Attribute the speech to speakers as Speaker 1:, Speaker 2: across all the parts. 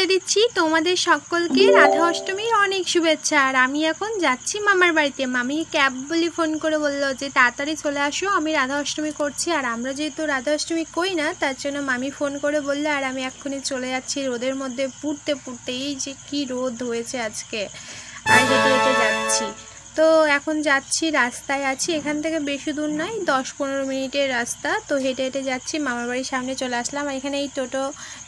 Speaker 1: বলে দিচ্ছি তোমাদের সকলকে রাধা অষ্টমীর অনেক শুভেচ্ছা। আর আমি এখন যাচ্ছি মামার বাড়িতে। মামি ক্যাব বলে ফোন করে বললো যে তাড়াতাড়ি চলে আসো, আমি রাধা অষ্টমী করছি। আর আমরা যেহেতু রাধা অষ্টমী করি না, তার জন্য মামি ফোন করে বললো। আর আমি এক্ষুনি চলে যাচ্ছি রোদের মধ্যে পুড়তে পুড়তে। এই যে কি রোদ হয়েছে আজকে, আর হেঁটে হেঁটে যাচ্ছি। তো এখন যাচ্ছি, রাস্তায় আছি, এখান থেকে বেশি দূর নয়, 10-15 মিনিটের রাস্তা। তো হেঁটে হেঁটে যাচ্ছি, মামার বাড়ির সামনে চলে আসলাম। এখানে এই টোটো,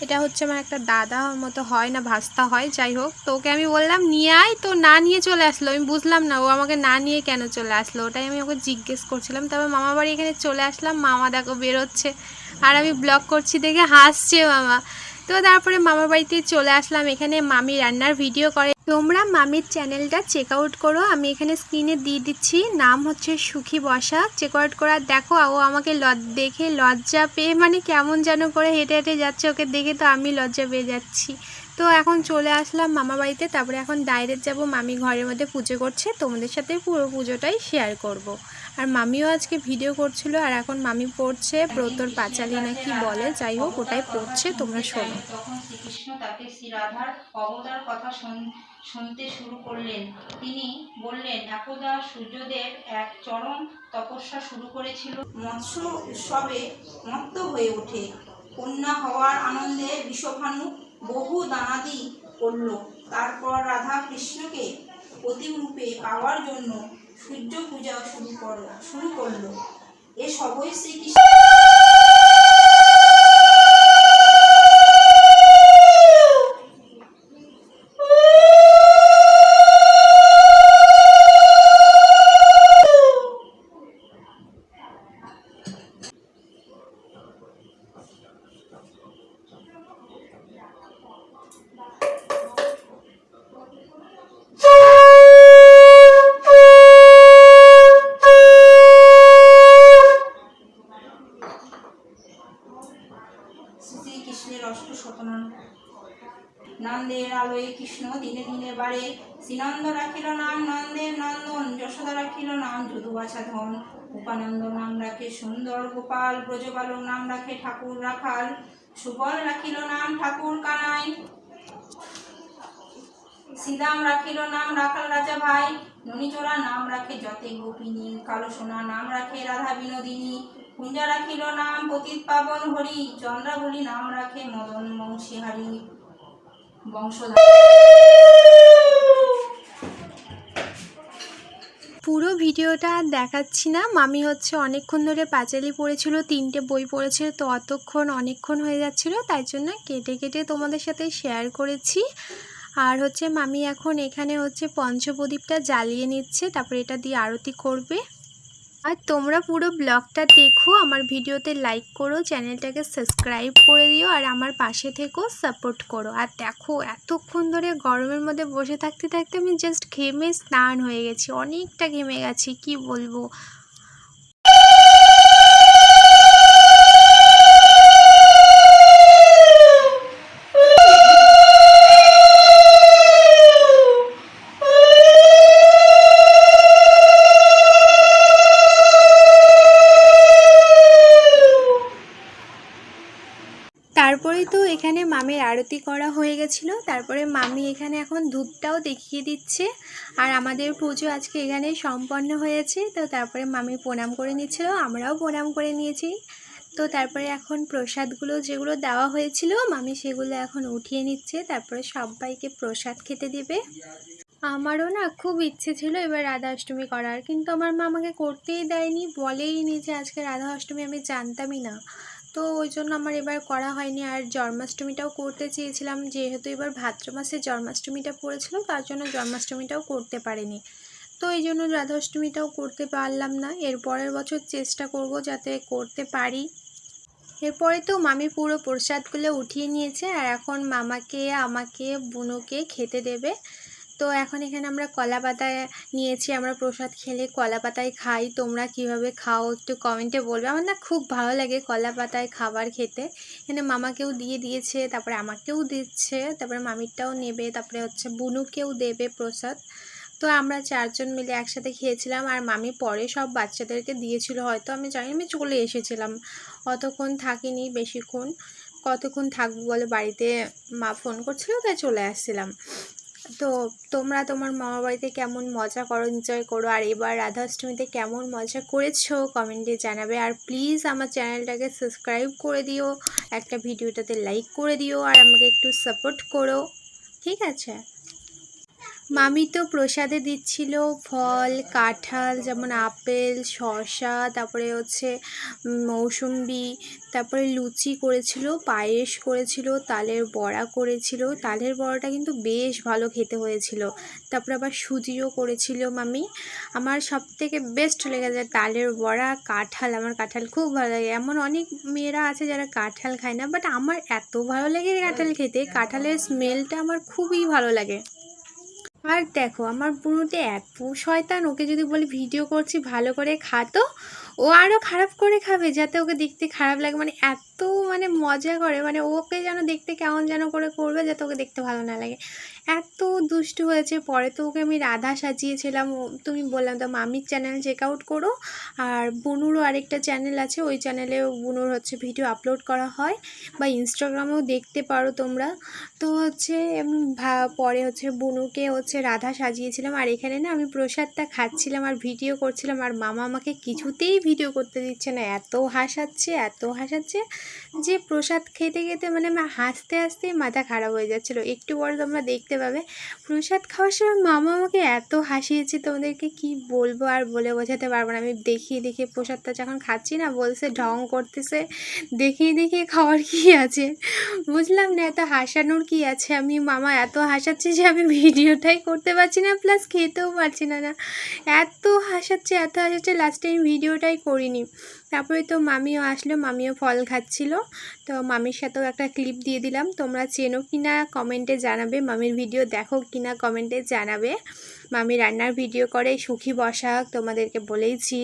Speaker 1: এটা হচ্ছে আমার একটা দাদা মতো হয় না ভাস্তা হয়, যাই হোক। তো ওকে আমি বললাম নিয়ে আয়, তো না নিয়ে চলে আসলো। আমি বুঝলাম না ও আমাকে না নিয়ে কেন চলে আসলো, ওটাই আমি ওকে জিজ্ঞেস করছিলাম। তবে মামা বাড়ি এখানে চলে আসলাম, মামা দেখো বেরোচ্ছে, আর আমি ব্লগ করছি দেখে হাসছে মামা। তো তারপরে মামার বাড়িতে চলে আসলাম। এখানে মামি রান্নার ভিডিও করে, তোমরা মামির চ্যানেলটা চেক আউট করো, আমি এখানে স্ক্রিনে দিয়ে দিচ্ছি। নাম হচ্ছে সুখী বসা, চেক আউট করা। দেখো ও আমাকে দেখে লজ্জা পেয়ে, মানে কেমন যেন করে হেঁটে হেঁটে যাচ্ছে, ওকে দেখে তো আমি লজ্জা পেয়ে যাচ্ছি। তো এখন চলে আসলাম মামা বাড়িতে। তারপরে এখন ডাইরেক্ট যাব, মামি ঘরের মধ্যে পুজো করছে, তোমাদের সাথে পুরো পুজোটাই শেয়ার করব। আর মামিও আজকে ভিডিও করছিল। আর এখন মামি পড়ছে ব্রতর পাঁচালী না কি বলে, যাই হোক ওটাই পড়ছে, তোমরা শোনো।
Speaker 2: তখন শ্রীকৃষ্ণ তাকে শ্রী রাধার অবতার কথা শুনতে শুরু করলেন। তিনি বললেন, একদা সূর্যদেব এক চরম তপস্যা শুরু করেছিল। মৎস্য উৎসবে মত্ত হয়ে ওঠে। কন্যা হওয়ার আনন্দে বিষভানু বহু দানাদি করল। তারপর রাধা কৃষ্ণকে প্রতিরূপে পাওয়ার জন্য সূর্য পূজা শুরু করল। এ সবই শ্রীকৃষ্ণ। শ্রীকৃষ্ণের অষ্টশতনাম। নন্দের আলোয় কৃষ্ণ দিনে দিনে বাড়ে। শ্রীনন্দ রাখিল নাম নন্দের নন্দন, যশোদা রাখিল নাম যদুবাছা ধন, উপানন্দ নাম রাখে সুন্দর গোপাল, ব্রজবালক নাম রাখে ঠাকুর রাখাল, সুবল রাখিল নাম ঠাকুর কানাই, শ্রীদাম রাখিল নাম রাখাল রাজা ভাই, ননীচোরা নাম রাখে যতে গোপিনী, কালো সোনা নাম রাখে রাধা বিনোদিনী, কুঞ্জা রাখিল নাম পতিত পাবন হরি, চন্দ্রাবলী নাম রাখে মদন বংশীহারি বংশধর।
Speaker 1: পুরো ভিডিওটা দেখাচ্ছি না, মামি হচ্ছে অনেকক্ষণ ধরে পাঁচালি পড়েছিল, 3টে বই পড়েছিল, তো অনেকক্ষণ হয়ে যাচ্ছিল, তাই জন্য কেটে কেটে তোমাদের সাথে শেয়ার করেছি। আর হচ্ছে মামি এখন এখানে হচ্ছে পঞ্চপ্রদীপটা জ্বালিয়ে নিচ্ছে, তারপরে এটা দিয়ে আরতি করবে। আর তোমরা পুরো ব্লগটা দেখো, আমার ভিডিওতে লাইক করো, চ্যানেলটাকে সাবস্ক্রাইব করে দিও, আর আমার পাশে থেকেও সাপোর্ট করো। আর দেখো এতক্ষণ ধরে গরমের মধ্যে বসে থাকতে থাকতে আমি জাস্ট ঘেমে স্নান হয়ে গেছি, অনেকটা ঘেমে গেছি, কি বলবো। তারপরে তো এখানে মামির আরতি করা হয়ে গেছিলো। তারপরে মামি এখানে এখন ধূপটাও দেখিয়ে দিচ্ছে। আর আমাদের পুজো আজকে এখানে সম্পন্ন হয়েছে। তো তারপরে মামি প্রণাম করে নিচ্ছিল, আমরাও প্রণাম করে নিয়েছি। তো তারপরে এখন প্রসাদগুলো যেগুলো দেওয়া হয়েছিল মামি সেগুলো এখন উঠিয়ে নিচ্ছে, তারপরে সবাইকে প্রসাদ খেতে দেবে। আমারও না খুব ইচ্ছে ছিল এবার রাধা অষ্টমী করার, কিন্তু আমার মা আমাকে করতেই দেয়নি, বলেই নি যে আজকে রাধা অষ্টমী, আমি জানতামই না। তো ওই জন্য আমার এবার করা হয়নি। আর জন্মাষ্টমীটাও করতে চেয়েছিলাম, যেহেতু এবার ভাদ্র মাসে জন্মাষ্টমীটা পড়েছিল, তার জন্য জন্মাষ্টমীটাও করতে পারিনি। তো এই জন্য রাধা অষ্টমীটাও করতে পারলাম না। এর পরের বছর চেষ্টা করব যাতে করতে পারি। এরপরে তো মামি পুরো প্রসাদগুলো উঠিয়ে নিয়েছে, আর এখন মামাকে, আমাকে, বুনুকে খেতে দেবে। তো এখন এখানে আমরা কলা পাতায় নিয়েছি, আমরা প্রসাদ খেলে কলা পাতায় খাই। তোমরা কিভাবে খাও একটু কমেন্টে বলবে, আমার না খুব ভালো লাগে কলা পাতায় খাবার খেতে। এখানে মামাকেও দিয়ে দিয়েছে, তারপরে আমাকেও দিচ্ছে, তারপরে মামিরটাও নেবে, তারপরে হচ্ছে বুনুকেও দেবে প্রসাদ। তো আমরা 4জন মিলে একসাথে খেয়েছিলাম। আর মামি পরে সব বাচ্চাদেরকে দিয়েছিল, হয়তো আমি জানি, আমি চলে এসেছিলাম, অতক্ষণ থাকিনি বেশিক্ষণ। কতক্ষণ থাকবো বলে, বাড়িতে মা ফোন করছিল তাই চলে আসছিলাম। তো তোমরা তোমার মামার বাড়িতে কেমন মজা করো, এনজয় করো, আর এবার রাধাষ্টমীতে কেমন মজা করেছো কমেন্টে জানাবে। আর প্লিজ আমার চ্যানেলটাকে সাবস্ক্রাইব করে দিও, একটা ভিডিওটাতে লাইক করে দিও, আর আমাকে একটু সাপোর্ট করো, ঠিক আছে? মামি তো প্রসাদে দিচ্ছিল ফল, কাঁঠাল, যেমন আপেল, শসা, তারপরে হচ্ছে মৌসুম্বি, তারপরে লুচি করেছিল, পায়েস করেছিল, তালের বড়া করেছিল। তালের বড়াটা কিন্তু বেশ ভালো খেতে হয়েছিল। তারপরে আবার সুজিও করেছিল মামি। আমার সবথেকে বেস্ট লেগেছে তালের বড়া, কাঁঠাল। আমার কাঁঠাল খুব ভালো লাগে। এমন অনেক মেয়েরা আছে যারা কাঁঠাল খায় না, বাট আমার এত ভালো লাগে কাঁঠাল খেতে। কাঁঠালের স্মেলটা আমার খুবই ভালো লাগে। আর দেখো আমার বুনুতে এত শয়তান, ওকে যদি বলি ভিডিও করছি ভালো করে খা, তো ও আরও খারাপ করে খাবে যাতে ওকে দেখতে খারাপ লাগে। মানে এত মানে মজা করে, মানে ওকে যেন দেখতে কেমন যেন করে করবে যাতে ওকে দেখতে ভালো না লাগে। এত দুষ্টু হয়েছে। পরে তো ওকে আমি রাধা সাজিয়েছিলাম। তুমি বললাম তো মামির চ্যানেল চেক আউট করো। আর বুনুরও আরেকটা চ্যানেল আছে, ওই চ্যানেলেও বুনুর হচ্ছে ভিডিও আপলোড করা হয়, বা ইনস্টাগ্রামেও দেখতে পারো তোমরা। তো হচ্ছে পরে হচ্ছে বুনুকে হচ্ছে রাধা সাজিয়েছিলাম। আর এখানে না আমি প্রসাদটা খাচ্ছিলাম আর ভিডিও করছিলাম, আর মামা আমাকে কিছুতেই ভিডিও করতে দিচ্ছে না। এত হাসাচ্ছে যে প্রসাদ খেতে খেতে মানে আমার হাসতে হাসতে মাথা খারাপ হয়ে যাচ্ছিলো। একটু পরে তোমরা দেখতে পাবে। প্রসাদ খাওয়ার সময় মামা আমাকে এত হাসিয়েছে, তোমাদেরকে কি বলবো আর বলে বোঝাতে পারবো না। আমি দেখিয়ে প্রসাদটা যখন খাচ্ছি না, বলছে ঢং করতেছে, দেখিয়ে খাওয়ার কি আছে। বুঝলাম না এত হাসানোর কি আছে। আমি মামা এত হাসাচ্ছে যে আমি ভিডিওটাই করতে পারছি না, প্লাস খেতেও পারছি না। এত হাসাচ্ছে লাস্টে আমি ভিডিওটাই করিনি। তারপরে তো মামিও আসলো, মামিও ফল খাচ্ছিল। তো মামির সাথেও একটা ক্লিপ দিয়ে দিলাম। তোমরা চেনো কি না কমেন্টে জানাবে, মামির ভিডিও দেখো কি না কমেন্টে জানাবে। মামি রান্নার ভিডিও করে, সুখী বসাক, তোমাদেরকে বলেইছি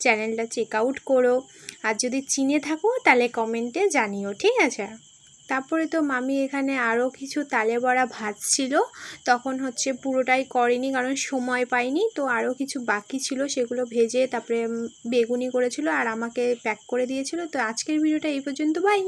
Speaker 1: চ্যানেলটা চেক আউট করো। আর যদি চিনে থাকো তাহলে কমেন্টে জানিও, ঠিক আছে? তারপরে তো মামি এখানে আরও কিছু তালে বড়া ভাজছিল, তখন হচ্ছে পুরোটাই করেনি কারণ সময় পাইনি। তো আরও কিছু বাকি ছিল, সেগুলো ভেজে তারপরে বেগুনি করেছিল আর আমাকে প্যাক করে দিয়েছিল। তো আজকের ভিডিওটা এই পর্যন্ত, বাই।